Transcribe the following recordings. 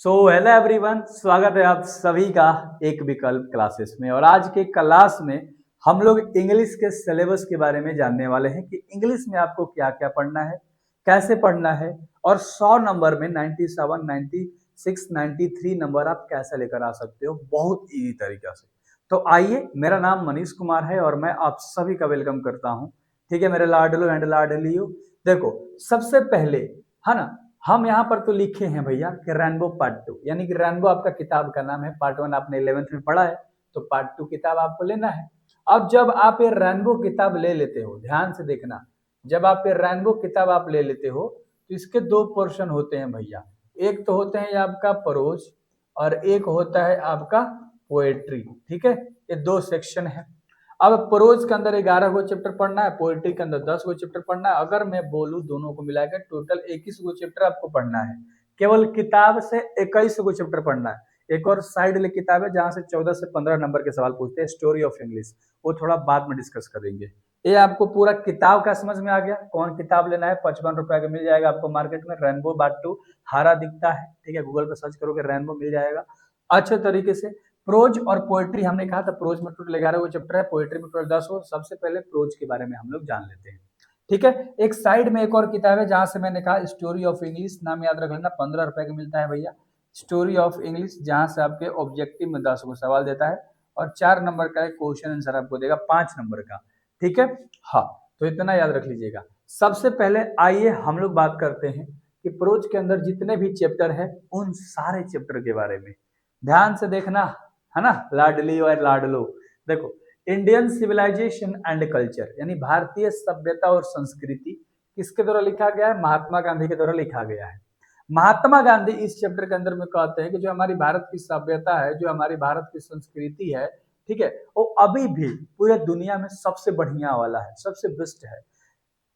Hello everyone, स्वागत है आप सभी का एक विकल्प क्लासेस में। और आज के क्लास में हम लोग इंग्लिश के सिलेबस के बारे में जानने वाले हैं कि इंग्लिश में आपको क्या क्या पढ़ना है, कैसे पढ़ना है और 100 नंबर में 97, 96, 93 नंबर आप कैसे लेकर आ सकते हो बहुत इजी तरीका से। तो आइए, मेरा नाम मनीष कुमार है और मैं आप सभी का वेलकम करता हूँ। ठीक है मेरे लाडलो एंड लाडलियो। देखो, सबसे पहले है ना, हम यहाँ पर तो लिखे हैं भैया कि रैनबो पार्ट 2, यानी कि रैनबो आपका किताब का नाम है। पार्ट 1 आपने 11th में पढ़ा है, तो पार्ट 2 किताब आपको लेना है। अब जब आप ये रैनबो किताब ले लेते हो, ध्यान से देखना, जब आप ये रैनबो किताब आप ले लेते हो तो इसके दो पोर्शन होते हैं भैया। एक तो होते हैं ये आपका प्रोज और एक होता है आपका पोएट्री। ठीक है, ये दो सेक्शन है। अब प्रोज के अंदर 11 गो चैप्टर पढ़ना है, पोएट्री के अंदर 10 गो चैप्टर पढ़ना है। अगर मैं बोलूं दोनों को मिलाकर टोटल 21 गो चैप्टर आपको पढ़ना है। केवल किताब से 21 गो चैप्टर पढ़ना है। एक और साइड वाली किताब है जहां से 14 से 15 नंबर के सवाल पूछते हैं, स्टोरी ऑफ इंग्लिश, वो थोड़ा बाद में डिस्कस करेंगे। ये आपको पूरा किताब का समझ में आ गया। कौन किताब लेना है, 55 रुपए का मिल जाएगा आपको मार्केट में। रैनबो पार्ट 2 हरा दिखता है, ठीक है, गूगल पे सर्च करोगे रैनबो मिल जाएगा अच्छे तरीके से। प्रोज और पोएट्री हमने कहा था, प्रोज में टोटल 11 गो चैप्टर है, पोएट्री में टोटल 10 हो। सबसे पहले प्रोज के बारे में हम लोग जान लेते हैं। ठीक है, एक साइड में एक और किताब है जहां से मैंने कहा स्टोरी ऑफ इंग्लिश, नाम याद रख लेना, 15 रुपए का मिलता है भैया। स्टोरी ऑफ इंग्लिश, जहां से आपके ऑब्जेक्टिव में 10 गो सवाल देता है और 4 नंबर का एक क्वेश्चन आंसर आपको देगा 5 नंबर का। ठीक है, हाँ, तो इतना याद रख लीजिएगा। सबसे पहले आइए हम लोग बात करते हैं कि प्रोज के अंदर जितने भी चैप्टर है उन सारे चैप्टर के बारे में। ध्यान से देखना, है ना लाडली और लाडलो। देखो, इंडियन सिविलाइजेशन एंड कल्चर यानी भारतीय सभ्यता और संस्कृति किसके द्वारा लिखा गया है? महात्मा गांधी के द्वारा लिखा गया है। महात्मा गांधी इस चैप्टर के अंदर में कहते हैं कि जो हमारी भारत की सभ्यता है, जो हमारी भारत की संस्कृति है, ठीक है, वो अभी भी पूरे दुनिया में सबसे बढ़िया वाला है, सबसे बेस्ट है।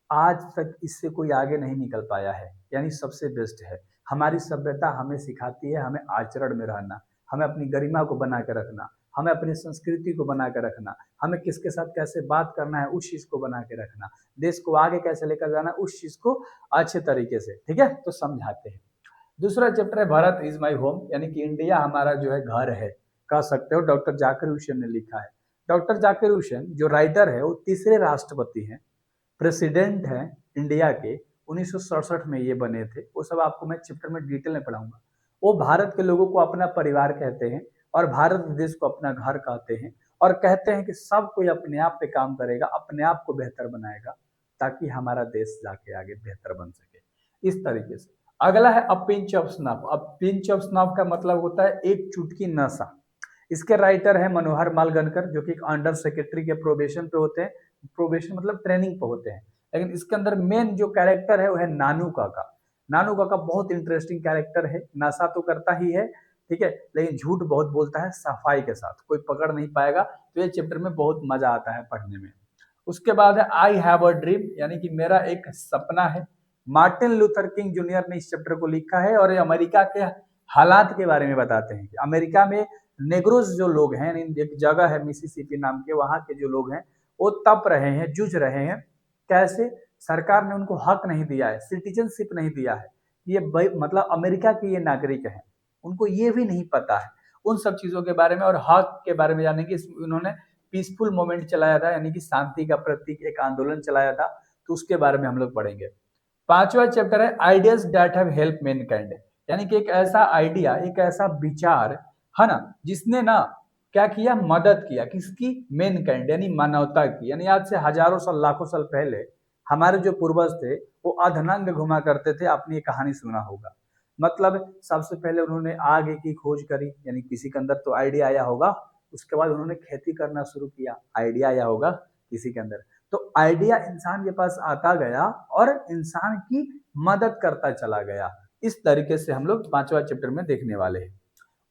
आज तक इससे कोई आगे नहीं निकल पाया है, यानी सबसे बेस्ट है। हमारी सभ्यता हमें सिखाती है हमें आचरण में रहना, हमें अपनी गरिमा को बना के रखना, हमें अपनी संस्कृति को बना के रखना, हमें किसके साथ कैसे बात करना है उस चीज को बना के रखना, देश को आगे कैसे लेकर जाना उस चीज को अच्छे तरीके से, ठीक है, तो समझाते हैं। दूसरा चैप्टर है भारत इज माई होम, यानी कि इंडिया हमारा जो है घर है, कह सकते हो। डॉक्टर जाकिर हुसैन ने लिखा है। डॉक्टर जाकिर हुसैन जो राइटर है वो तीसरे राष्ट्रपति हैं, प्रेसिडेंट हैं इंडिया के। 1967 में ये बने थे। वो सब आपको मैं चैप्टर में डिटेल में पढ़ाऊंगा। वो भारत के लोगों को अपना परिवार कहते हैं और भारत देश को अपना घर कहते हैं, और कहते हैं कि सब कोई अपने आप पे काम करेगा, अपने आप को बेहतर बनाएगा, ताकि हमारा देश जाके आगे बेहतर बन सके, इस तरीके से। अगला है अ पिंच ऑफ स्नफ। अब पिंच ऑफ स्नफ का मतलब होता है एक चुटकी नशा। इसके राइटर है मनोहर मालगनकर, जो कि एक अंडर सेक्रेटरी के प्रोबेशन पे होते हैं। प्रोबेशन मतलब ट्रेनिंग पे होते हैं। लेकिन इसके अंदर मेन जो कैरेक्टर है वो है नानू काका। नानू काका बहुत इंटरेस्टिंग कैरेक्टर है। नशा तो करता ही है, ठीक है, लेकिन झूठ बहुत बोलता है सफाई के साथ, कोई पकड़ नहीं पाएगा। तो ये चैप्टर में बहुत मजा आता है पढ़ने में। उसके बाद है आई हैव अ ड्रीम, यानी कि मेरा एक सपना है। मार्टिन लूथर किंग जूनियर ने इस चैप्टर को लिखा है और ये अमेरिका के हालात के बारे में बताते हैं कि अमेरिका में नेग्रोज जो लोग हैं, एक जगह है मिसिसिपी नाम के, वहां के जो लोग हैं वो तप रहे हैं, जूझ रहे हैं। कैसे? सरकार ने उनको हक नहीं दिया है, सिटीजनशिप नहीं दिया है। ये मतलब अमेरिका के ये नागरिक हैं, उनको ये भी नहीं पता है उन सब चीजों के बारे में और हक के बारे में जानने की उन्होंने पीसफुल मूवमेंट चलाया था, यानी कि शांति का प्रतीक एक आंदोलन चलाया था। तो उसके बारे में हम लोग पढ़ेंगे। पांचवा चैप्टर है ideas that have help Mankind, यानी कि एक ऐसा आइडिया, एक ऐसा विचार है ना, जिसने ना क्या किया, मदद किया, किसकी? मैनकाइंड यानी मानवता की। यानी आज से हजारों साल, लाखों साल पहले हमारे जो पूर्वज थे वो अधनंग घुमा करते थे। आपने ये कहानी सुना होगा। मतलब सबसे पहले उन्होंने आग की खोज करी, यानी किसी के अंदर तो आइडिया आया होगा। उसके बाद उन्होंने खेती करना शुरू किया, आइडिया आया होगा किसी के अंदर। तो आइडिया इंसान के पास आता गया और इंसान की मदद करता चला गया। इस तरीके से हम लोग पांचवा चैप्टर में देखने वाले हैं।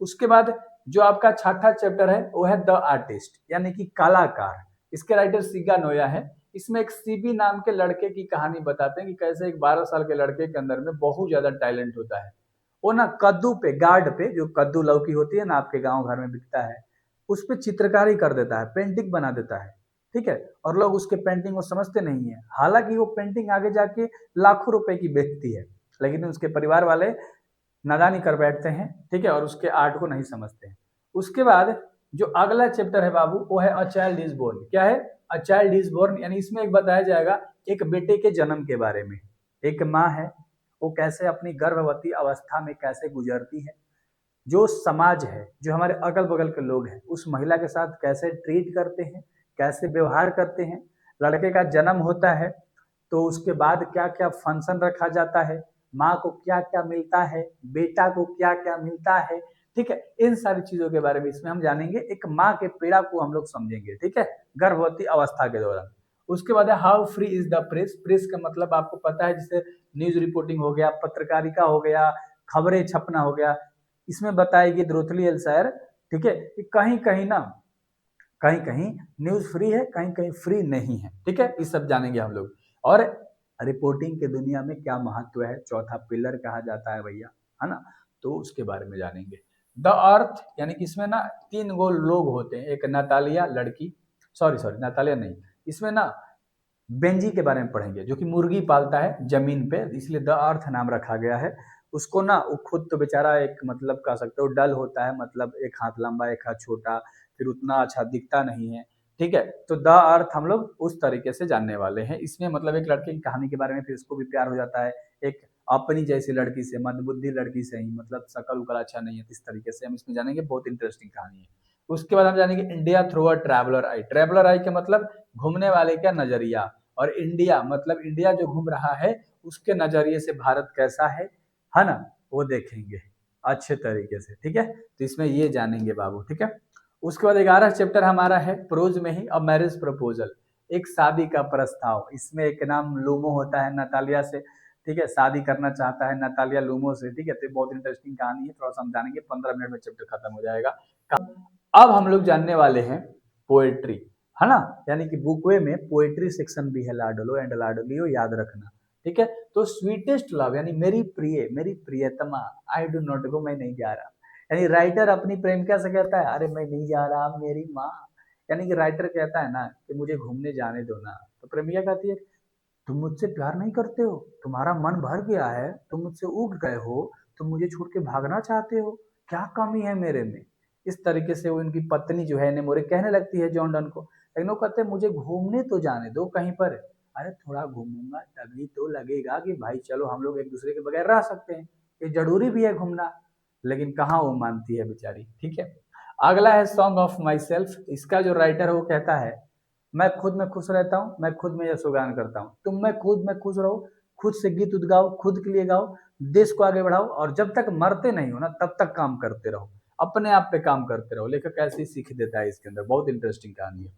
उसके बाद जो आपका छठा चैप्टर है वो है द आर्टिस्ट, यानी कि कलाकार। इसके राइटर सिगा नोया है। इसमें एक सीबी नाम के लड़के की कहानी बताते हैं कि कैसे एक 12 साल के लड़के के अंदर में बहुत ज्यादा टैलेंट होता है। वो ना कद्दू पे, गार्ड पे, जो कद्दू लौकी होती है ना आपके गांव घर में बिकता है, उस पे चित्रकारी कर देता है, पेंटिंग बना देता है। ठीक है, और लोग उसके पेंटिंग को समझते नहीं है। हालांकि वो पेंटिंग आगे जाके लाखों रुपए की बेचती है, लेकिन उसके परिवार वाले नादानी कर बैठते हैं, ठीक है, और उसके आर्ट को नहीं समझते हैं। उसके बाद जो अगला चैप्टर है बाबू वो है अ चाइल्ड इज बोर्न। क्या है? अ चाइल्ड इज बोर्न, यानी इसमें एक बताया जाएगा एक बेटे के जन्म के बारे में। एक माँ है, वो कैसे अपनी गर्भवती अवस्था में कैसे गुजरती है, जो समाज है, जो हमारे अगल बगल के लोग हैं, उस महिला के साथ कैसे ट्रीट करते हैं, कैसे व्यवहार करते हैं। लड़के का जन्म होता है तो उसके बाद क्या क्या फंक्शन रखा जाता है, माँ को क्या क्या मिलता है, बेटा को क्या क्या मिलता है, ठीक है, इन सारी चीजों के बारे में इसमें हम जानेंगे। एक माँ के पीड़ा को हम लोग समझेंगे, ठीक है, गर्भवती अवस्था के दौरान। उसके बाद है how free is the press. Press का मतलब आपको पता है, जैसे न्यूज रिपोर्टिंग हो गया, पत्रकारिता हो गया, खबरें छपना हो गया। इसमें बताएगी द्रोथली एल्सायर, ठीक है, कि कहीं कहीं ना, कहीं कहीं न्यूज फ्री है, कहीं कहीं फ्री नहीं है, ठीक है, ये सब जानेंगे हम लोग। और रिपोर्टिंग के दुनिया में क्या महत्व है, चौथा पिलर कहा जाता है भैया, है ना, तो उसके बारे में जानेंगे। द अर्थ, यानी कि इसमें ना 3 गो लोग होते हैं, एक नातालिया लड़की, सॉरी सॉरी नातालिया नहीं, इसमें ना बेंजी के बारे में पढ़ेंगे, जो कि मुर्गी पालता है जमीन पे, इसलिए द अर्थ नाम रखा गया है उसको ना। वो खुद तो बेचारा एक मतलब कह सकते हो डल होता है, मतलब एक हाथ लंबा एक हाथ छोटा, फिर उतना अच्छा दिखता नहीं है, ठीक है। तो द अर्थ हम लोग उस तरीके से जानने वाले हैं। इसमें मतलब एक लड़के की कहानी के बारे में, फिर उसको भी प्यार हो जाता है एक अपनी जैसी लड़की से, मंदबुद्धि लड़की से ही, मतलब शकल उकल अच्छा नहीं है, इस तरीके से हम इसमें जानेंगे। बहुत इंटरेस्टिंग कहानी है। उसके बाद हम जानेंगे India through a traveller I. Traveller आई का मतलब घूमने वाले का नजरिया, और इंडिया मतलब इंडिया जो घूम रहा है उसके नजरिए से भारत कैसा है ना, वो देखेंगे अच्छे तरीके से, ठीक है। तो इसमें ये जानेंगे बाबू, ठीक है। उसके बाद 11 चैप्टर हमारा है प्रोज में ही, अ मैरिज प्रपोजल, एक शादी का प्रस्ताव। इसमें एक नाम लूमो होता है नतालिया से, ठीक है, शादी करना चाहता है नतालिया लूमो से, ठीक है। तो बहुत इंटरेस्टिंग कहानी है, थोड़ा सा हम जानेंगे, 15 मिनट में चैप्टर खत्म हो जाएगा। अब हम लोग जानने वाले हैं पोएट्री, है ना, यानी कि बुकवे में पोएट्री सेक्शन भी है, लाडलो एंड लाडलियो याद रखना, ठीक है। तो स्वीटेस्ट लव, यानी मेरी प्रिय, मेरी प्रियतमा, आई डू नॉट गो, मैं नहीं जा रहा, यानी राइटर अपनी प्रेमिका से कहता है अरे मैं नहीं जा रहा मेरी माँ, यानी कि राइटर कहता है ना कि मुझे घूमने जाने दो ना, तो प्रेमिका कहती है तुम मुझसे प्यार नहीं करते हो, तुम्हारा मन भर गया है, तुम मुझसे उग गए हो, तुम मुझे छोड़ के भागना चाहते हो, क्या कमी है मेरे में। इस तरीके से वो इनकी पत्नी जो है नेमोरे कहने लगती है जॉन डन को, लेकिन वो कहते हैं मुझे घूमने तो जाने दो कहीं पर। अरे थोड़ा घूमूंगा तभी तो लगेगा कि भाई चलो हम लोग एक दूसरे के बगैर रह सकते हैं, ये जरूरी भी है घूमना। लेकिन कहाँ वो मानती है बेचारी, ठीक है। अगला है सॉन्ग ऑफ माई सेल्फ। इसका जो राइटर है वो कहता है मैं खुद में खुश रहता हूँ, मैं खुद में यशोगान करता हूँ, तुम मैं खुद में खुश रहो, खुद से गीत उद गाओ, खुद के लिए गाओ, देश को आगे बढ़ाओ, और जब तक मरते नहीं हो ना तब तक काम करते रहो, अपने आप पे काम करते रहो। लेखक ऐसी सीख देता है इसके अंदर, बहुत इंटरेस्टिंग कहानी है।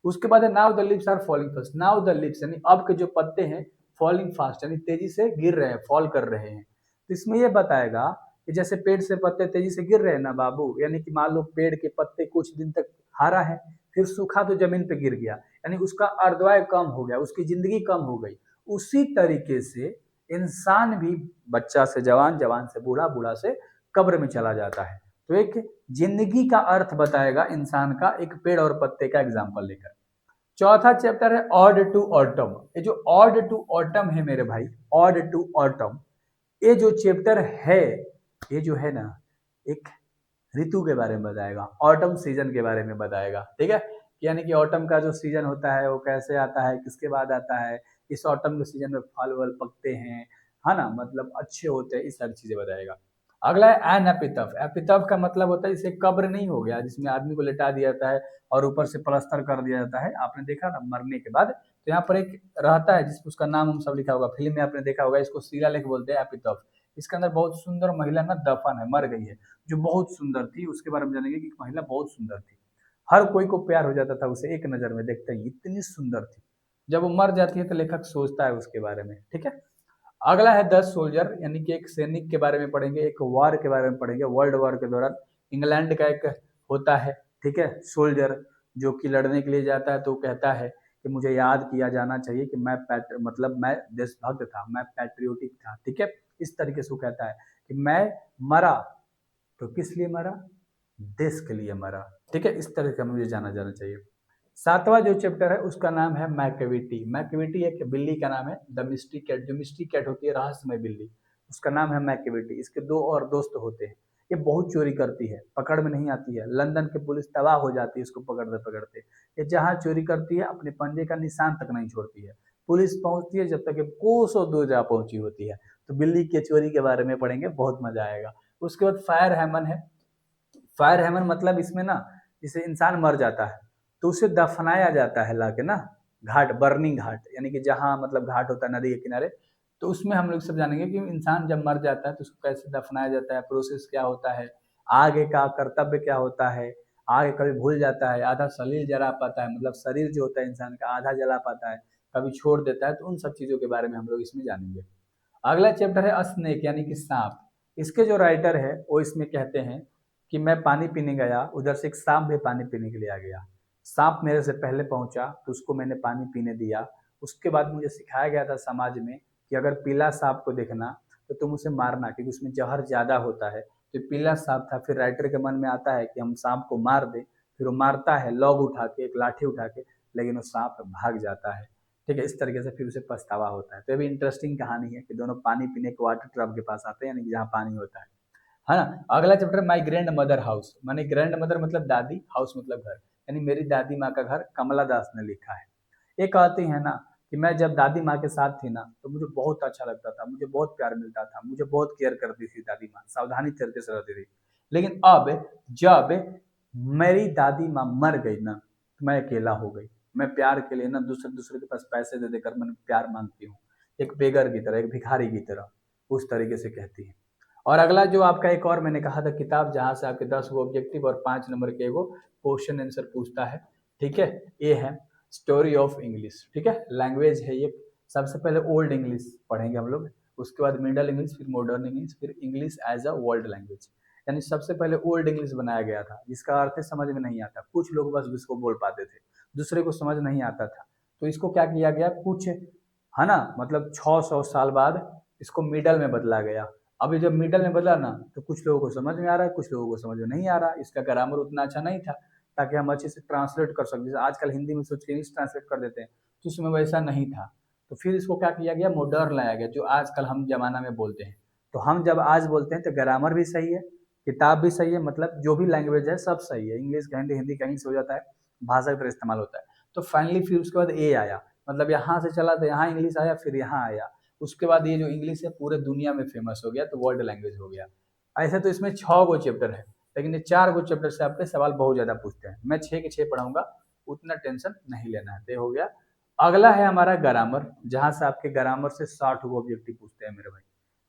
उसके बाद है now the lips are falling fast. Now the lips यानी अब के जो पत्ते हैं फॉलिंग फास्ट, यानी तेजी से गिर रहे हैं, फॉल कर रहे हैं। तो इसमें यह बताएगा कि जैसे पेड़ से पत्ते तेजी से गिर रहे हैं ना बाबू, यानी कि मान लो पेड़ के पत्ते कुछ दिन तक हरा है, फिर सूखा तो जमीन पे गिर गया, यानी उसका अर्धवाय कम हो गया, उसकी जिंदगी कम हो गई। उसी तरीके से इंसान भी बच्चा से जवान, जवान से बूढ़ा, बूढ़ा से कब्र में चला जाता है। तो एक जिंदगी का अर्थ बताएगा इंसान का एक पेड़ और पत्ते का एग्जाम्पल लेकर। चौथा चैप्टर है ऑड टू ऑटम। ये जो ऑड टू ऑटम है मेरे भाई, ऑड टू ऑटम, ये जो चैप्टर है, ये जो है ना एक ऋतु के बारे में बताएगा, ऑटम सीजन के बारे में बताएगा, ठीक है। यानी कि ऑटम का जो सीजन होता है वो कैसे आता है, किसके बाद आता है, इस ऑटम के सीजन में फल वल पकते हैं, है ना, मतलब अच्छे होते हैं, इस सारी चीजें बताएगा। अगला है एन एपितफ। एपितफ का मतलब होता है इसे कब्र नहीं हो गया, जिसमें आदमी को लेटा दिया जाता है और ऊपर से प्लास्टर कर दिया जाता है, आपने देखा ना मरने के बाद, तो यहाँ पर एक रहता है जिसमें उसका नाम हम सब लिखा होगा, फिल्म में आपने देखा होगा, इसको शिलालेख बोलते हैं एपितफ। इसके अंदर बहुत सुंदर महिला ना दफन है, मर गई है, जो बहुत सुंदर थी, उसके बारे में जानेंगे कि महिला बहुत सुंदर थी, हर कोई को प्यार हो जाता था उसे एक नजर में देखते ही, इतनी सुंदर थी। जब वो मर जाती है तो लेखक सोचता है उसके बारे में, ठीक है। अगला है 10 सोल्जर, यानी कि एक सैनिक के बारे में पढ़ेंगे, एक वार के बारे में पढ़ेंगे। वर्ल्ड वॉर के दौरान इंग्लैंड का एक होता है, ठीक है, सोल्जर, जो कि लड़ने के लिए जाता है, तो कहता है कि मुझे याद किया जाना चाहिए कि मैं मतलब मैं देशभक्त था, मैं पैट्रियोटिक था, ठीक है। इस तरीके से वो कहता है कि मैं मरा तो किस लिए मरा, देश के लिए मरा, ठीक है। इस तरह का मुझे जाना जाना चाहिए। सातवां जो चैप्टर है उसका नाम है मैकेविटी। मैकेविटी एक बिल्ली का नाम है, द मिस्ट्री कैट, जो मिस्ट्री कैट होती है रहस्यमय बिल्ली। उसका नाम है मैकेविटी। इसके दो और दोस्त होते हैं। ये बहुत चोरी करती है, पकड़ में नहीं आती है। लंदन की पुलिस तबाह हो जाती है इसको पकड़ते पकड़ते। ये जहाँ चोरी करती है अपने पंजे का निशान तक नहीं छोड़ती है। पुलिस पहुंचती है जब तक ये कोसों दूर जा पहुंची होती है। तो बिल्ली के चोरी के बारे में पढ़ेंगे, बहुत मजा आएगा। उसके बाद फायर हैमन है। फायर हैमन मतलब इसमें ना, जैसे इंसान मर जाता है तो उसे दफनाया जाता है लाके ना घाट, बर्निंग घाट, यानी कि जहाँ मतलब घाट होता है नदी के किनारे। तो उसमें हम लोग सब जानेंगे कि इंसान जब मर जाता है तो उसको कैसे दफनाया जाता है, प्रोसेस क्या होता है, आगे का कर्तव्य क्या होता है। आगे कभी भूल जाता है, आधा शरीर जला पाता है, मतलब शरीर जो होता है इंसान का आधा जला पाता है, कभी छोड़ देता है। तो उन सब चीजों के बारे में हम लोग इसमें जानेंगे। अगला चैप्टर है स्नेक यानी कि सांप। इसके जो राइटर है वो इसमें कहते हैं कि मैं पानी पीने गया, उधर से एक सांप भी पानी पीने के लिए आ गया। सांप मेरे से पहले पहुंचा तो उसको मैंने पानी पीने दिया। उसके बाद मुझे सिखाया गया था समाज में कि अगर पीला सांप को देखना तो तुम उसे मारना, क्योंकि उसमें जहर ज्यादा होता है। तो पीला सांप था। फिर राइटर के मन में आता है कि हम सांप को मार दे। फिर वो मारता है लॉग उठा के, एक लाठी उठा के, लेकिन वो सांप भाग जाता है। ठीक है, इस तरीके से फिर उसे पछतावा होता है। तो ये भी इंटरेस्टिंग कहानी है कि दोनों पानी पीने के वाटर ट्रब के पास आते हैं, यानी कि जहाँ पानी होता है ना। अगला chapter my grand mother house. माने ग्रैंड मदर मतलब दादी, हाउस मतलब घर, यानी मेरी दादी माँ का घर कमला दास ने लिखा है। ये कहती है ना कि मैं जब दादी माँ के साथ थी ना तो मुझे बहुत अच्छा लगता था, मुझे बहुत प्यार मिलता था, मुझे बहुत केयर करती थी दादी माँ, सावधानी तरीके से रहती थी। लेकिन अब जब मेरी दादी माँ मर गई ना तो मैं अकेला हो गई। मैं प्यार के लिए ना दूसरे दूसरे के पास पैसे दे देकर मैं प्यार मांगती हूँ, एक बेगर की तरह, एक भिखारी की तरह, उस तरीके से कहती है। और अगला जो आपका एक और मैंने कहा था किताब जहां से आपके 10 गो ऑब्जेक्टिव और 5 नंबर के एगो क्वेश्चन आंसर पूछता है। ठीक है, ये है स्टोरी ऑफ इंग्लिश। ठीक है, लैंग्वेज है ये। सबसे पहले ओल्ड इंग्लिश पढ़ेंगे हम लोग, उसके बाद मिडल इंग्लिश, फिर मॉडर्न इंग्लिश, फिर English as a world language. यानी सबसे पहले ओल्ड इंग्लिश बनाया गया था जिसका अर्थ समझ में नहीं आता, कुछ लोग बस इसको बोल पाते थे, दूसरे को समझ नहीं आता था। तो इसको क्या किया गया, कुछ है ना, मतलब 600 साल बाद इसको मिडल में बदला गया। अभी जब मिडल में बदला ना तो कुछ लोगों को समझ में आ रहा है, कुछ लोगों को समझ में नहीं आ रहा। इसका ग्रामर उतना अच्छा नहीं था ताकि हम अच्छे से ट्रांसलेट कर सकें। जैसे आजकल हिंदी में सोच के इंग्लिश ट्रांसलेट कर देते हैं, तो उसमें वैसा नहीं था। तो फिर इसको क्या किया गया, मॉडर्न लाया गया, जो आजकल हम जमाना में बोलते हैं। तो हम जब आज बोलते हैं तो ग्रामर भी सही है, किताब भी सही है, मतलब जो भी लैंग्वेज है सब सही है। इंग्लिश का हिंदी, हिंदी कहीं से हो जाता है, भाषा की तरह इस्तेमाल होता है। तो फाइनली फिर उसके बाद ए आया, मतलब यहाँ से चला तो यहाँ इंग्लिश आया, फिर यहाँ आया। उसके बाद ये जो इंग्लिश है पूरे दुनिया में फेमस हो गया, तो वर्ल्ड लैंग्वेज हो गया। ऐसे तो इसमें 6 गो चैप्टर है, लेकिन ये 4 गो चैप्टर से आपके सवाल बहुत ज्यादा पूछते हैं। मैं 6 के 6 पढ़ाऊंगा, उतना टेंशन नहीं लेना है। तो हो गया। अगला है हमारा ग्रामर, जहां से आपके ग्रामर से 60 गो ऑब्जेक्टिव पूछते हैं मेरे भाई।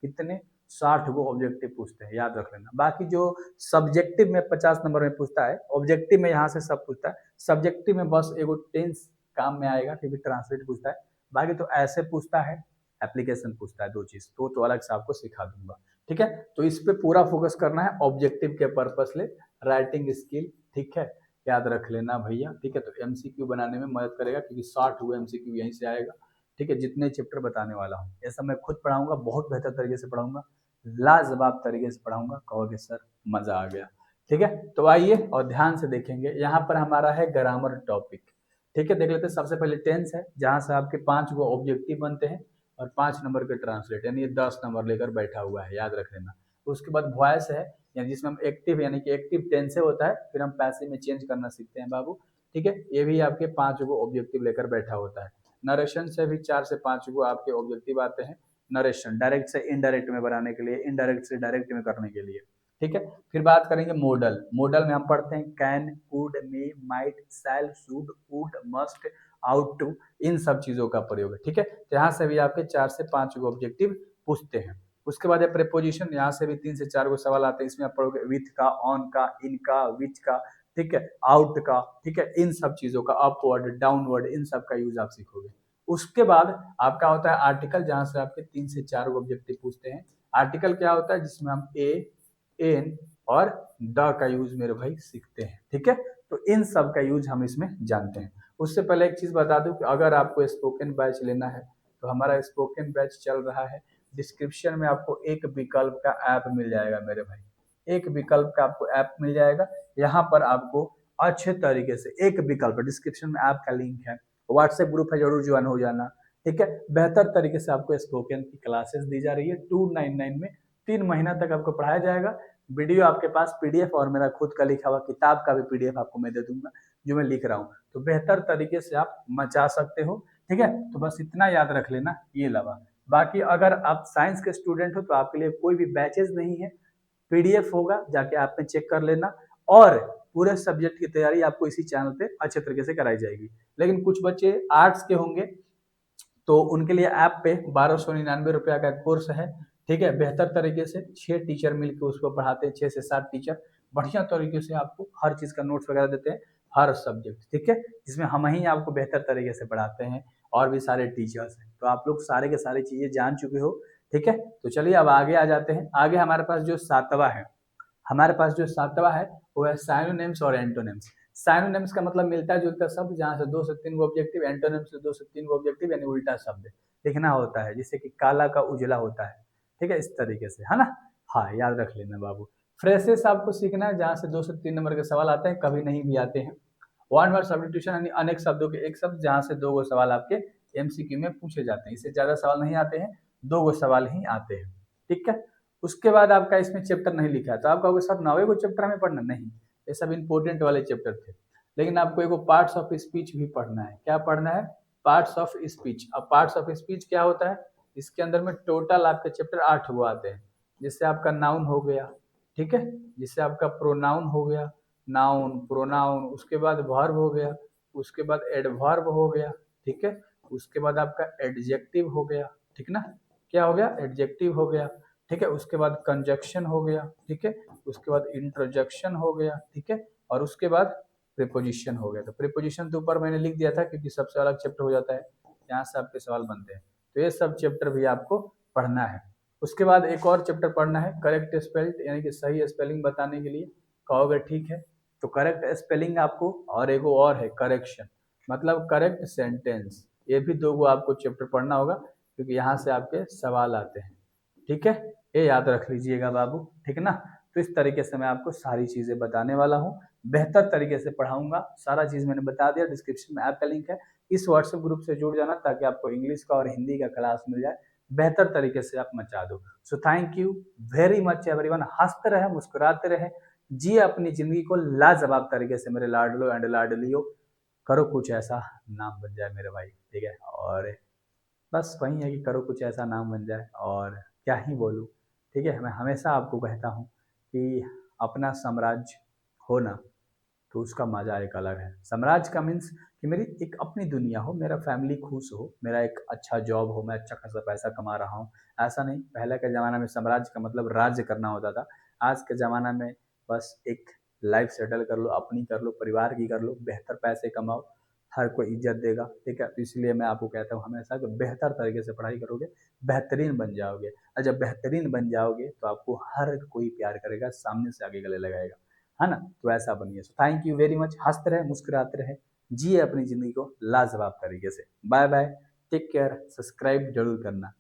कितने, 60 गो ऑब्जेक्टिव पूछते हैं, याद रख लेना। बाकी जो सब्जेक्टिव में 50 नंबर में पूछता है, ऑब्जेक्टिव में यहाँ से सब पूछता है। सब्जेक्टिव में बस एगो टेंस काम में आएगा, क्योंकि ट्रांसलेट पूछता है। बाकी तो ऐसे पूछता है, एप्लीकेशन पूछता है, दो चीज तो अलग से आपको सिखा दूंगा। ठीक है, तो इस पे पूरा फोकस करना है ऑब्जेक्टिव के पर्पस ले, राइटिंग स्किल। ठीक है, याद रख लेना भैया। ठीक है, तो एमसीक्यू बनाने में मदद करेगा, क्योंकि 60 हुए एमसीक्यू यहीं से आएगा। ठीक है, जितने चैप्टर बताने वाला हूँ ये सब मैं खुद पढ़ाऊंगा, बहुत बेहतर तरीके से पढ़ाऊंगा, लाजवाब तरीके से पढ़ाऊंगा, कहोगे सर मजा आ गया। ठीक है, तो आइए और ध्यान से देखेंगे। यहाँ पर हमारा है ग्रामर टॉपिक। ठीक है, देख लेते हैं। सबसे पहले टेंस है, जहां से आपके 5 गो ऑब्जेक्टिव बनते हैं और 5 नंबर के ट्रांसलेट, यानी ये 10 नंबर लेकर बैठा हुआ है, याद रख लेना। उसके बाद वॉइस है, यानी जिसमें हम एक्टिव, यानी कि एक्टिव टेंस से होता है, फिर हम पैसिव में चेंज करना सीखते हैं बाबू। ठीक है, ये भी आपके 5 गो ऑब्जेक्टिव लेकर बैठा होता है। नरेशन से भी 4 से 5 गो आपके ऑब्जेक्टिव आते हैं। नरेशन डायरेक्ट से इनडायरेक्ट में बनाने के लिए, इनडायरेक्ट से डायरेक्ट में करने के लिए। ठीक है, फिर बात करेंगे मॉडल। मॉडल में हम पढ़ते हैं can, could, may, might, shall, should, would, must, ought to, इन सब चीजों का प्रयोग है। ठीक है, तो यहाँ से भी आपके 4 से 5 गो ऑब्जेक्टिव पूछते हैं। उसके बाद है प्रेपोजिशन, यहाँ से भी 3 से 4 गो सवाल आते हैं। इसमें आप पढ़ोगे विथ का, ऑन का, इन का, विच का, ठीक है, आउट का। ठीक है, इन सब चीजों का, अपवर्ड, डाउनवर्ड, इन सब का यूज आप सीखोगे। उसके बाद आपका होता है आर्टिकल, जहां से आपके 3 से 4 गो ऑब्जेक्टिव पूछते हैं। आर्टिकल क्या होता है, जिसमें हम ए, एन और द का यूज मेरे भाई सीखते हैं। ठीक है, तो इन सब का यूज हम इसमें जानते हैं। उससे पहले एक चीज बता दूं कि अगर आपको स्पोकन बैच लेना है तो हमारा स्पोकन बैच चल रहा है। डिस्क्रिप्शन में आपको एक विकल्प का ऐप मिल जाएगा मेरे भाई, एक विकल्प का आपको ऐप मिल जाएगा। यहाँ पर आपको अच्छे तरीके से एक विकल्प, डिस्क्रिप्शन में ऐप का लिंक है, व्हाट्सएप ग्रुप है, जरूर ज्वाइन हो जाना। ठीक है। बेहतर तरीके से आपको स्पोकन की क्लासेस दी जा रही है 299 में, 3 महीना तक आपको पढ़ाया जाएगा। वीडियो आपके पास पीडीएफ और मेरा खुद का लिखा हुआ किताब का भी पीडीएफ आपको मैं दे दूंगा जो मैं लिख रहा हूँ, तो बेहतर तरीके से आप मचा सकते हो। ठीक है, तो बस इतना याद रख लेना ये लवा। बाकी अगर आप साइंस के स्टूडेंट हो तो आपके लिए कोई भी बैचेज नहीं है, पीडीएफ होगा, जाके आप में चेक कर लेना। और पूरे सब्जेक्ट की तैयारी आपको इसी चैनल पे अच्छे तरीके से कराई जाएगी। लेकिन कुछ बच्चे आर्ट्स के होंगे तो उनके लिए ऐप पे 1299 रुपया का कोर्स है। ठीक है, बेहतर तरीके से 6 टीचर मिलकर उसको पढ़ाते हैं, 6 से 7 टीचर बढ़िया तरीके से आपको हर चीज का नोट्स वगैरह देते हैं, हर सब्जेक्ट। ठीक है, जिसमें हम ही आपको बेहतर तरीके से पढ़ाते हैं और भी सारे टीचर्स हैं, तो आप लोग सारे के सारे चीजें जान चुके हो। ठीक है, तो चलिए अब आगे आ जाते हैं। आगे हमारे पास जो सातवां है वो है साइनोनिम्स और एंटोनिम्स। साइनोनिम्स का मतलब मिलता जुलता शब्द जहां से 2 से 3 ऑब्जेक्टिव, एंटोनिम्स से 2 से 3 ऑब्जेक्टिव यानी उल्टा शब्द लिखना होता है, जैसे कि काला का उजला होता है। ठीक है, इस तरीके से, है ना। हाँ, याद रख लेना बाबू। फ्रेसेस आपको सीखना है जहां से 2 से 3 नंबर के सवाल आते हैं, कभी नहीं भी आते हैं। वन वर्ड सब्स्टिट्यूशन यानी अनेक शब्दों के एक शब्द, जहां से 2 गो सवाल आपके एमसीक्यू में पूछे जाते हैं, इससे ज्यादा सवाल नहीं आते हैं, 2 गो सवाल ही आते हैं। ठीक है, उसके बाद आपका इसमें चैप्टर नहीं लिखा है, तो आप कहोगे सर 9 को चैप्टर हमें पढ़ना, नहीं, ये सब इंपोर्टेंट वाले चैप्टर थे। लेकिन आपको एगो पार्ट्स ऑफ स्पीच भी पढ़ना है। क्या पढ़ना है? Parts of speech. अब पार्ट्स ऑफ स्पीच क्या होता है? इसके अंदर में टोटल आपके चैप्टर 8 गो आते हैं, जिससे आपका नाउन हो गया, ठीक है, जिससे आपका प्रोनाउन हो गया, नाउन प्रोनाउन, उसके बाद वर्ब हो गया, उसके बाद एडवर्ब हो गया, ठीक है, उसके बाद आपका एडजेक्टिव हो गया, ठीक ना, क्या हो गया? एडजेक्टिव हो गया, ठीक है, उसके बाद कंजक्शन हो गया, ठीक है, उसके बाद इंट्रोजक्शन हो गया, ठीक है, और उसके बाद प्रीपोजिशन हो गया। तो प्रीपोजिशन तो ऊपर मैंने लिख दिया था क्योंकि सबसे अलग चैप्टर हो जाता है, यहाँ से आपके सवाल बनते हैं, तो ये सब चैप्टर भी आपको पढ़ना है। उसके बाद एक और चैप्टर पढ़ना है, करेक्ट स्पेल्ड, यानी कि सही स्पेलिंग बताने के लिए। कहोगे ठीक है, तो करेक्ट स्पेलिंग आपको, और एगो और है करेक्शन, मतलब करेक्ट सेंटेंस, ये भी 2 गो आपको चैप्टर पढ़ना होगा क्योंकि यहाँ से आपके सवाल आते हैं। ठीक है, ये याद रख लीजिएगा बाबू, ठीक ना। तो इस तरीके से मैं आपको सारी चीजें बताने वाला हूँ, बेहतर तरीके से पढ़ाऊंगा। सारा चीज मैंने बता दिया, डिस्क्रिप्शन में ऐप का लिंक है, इस व्हाट्सएप ग्रुप से जुड़ जाना ताकि आपको इंग्लिश का और हिंदी का क्लास मिल जाए, बेहतर तरीके से आप मचा दो। So thank you very much everyone. हंसते रहे, मुस्कुराते रहे, जिए अपनी जिंदगी को लाजवाब तरीके से मेरे लाडलो एंड लाडलियो। करो कुछ ऐसा नाम बन जाए मेरे भाई, ठीक है, और बस वही है कि करो कुछ ऐसा नाम बन जाए, और क्या ही बोलूँ। ठीक है, मैं हमेशा आपको कहता हूँ कि अपना साम्राज्य हो ना, तो उसका मजा एक अलग है। साम्राज्य का मीन्स कि मेरी एक अपनी दुनिया हो, मेरा फैमिली खुश हो, मेरा एक अच्छा जॉब हो, मैं अच्छा खासा पैसा कमा रहा हूँ, ऐसा नहीं। पहले के ज़माना में साम्राज्य का मतलब राज्य करना होता था। आज के ज़माना में बस एक लाइफ सेटल कर लो, अपनी कर लो, परिवार की कर लो, बेहतर पैसे कमाओ, हर कोई इज्जत देगा। ठीक है, तो इसलिए मैं आपको कहता हूँ हमेशा कि बेहतर तरीके से पढ़ाई करोगे, बेहतरीन बन जाओगे, और जब बेहतरीन बन जाओगे तो आपको हर कोई प्यार करेगा, सामने से आगे गले लगाएगा, है ना। तो ऐसा बनिए। Thank you very much. हंसते रहे, मुस्कुराते रहे, जिए अपनी जिंदगी को लाजवाब तरीके से। Bye bye, take care, subscribe जरूर करना।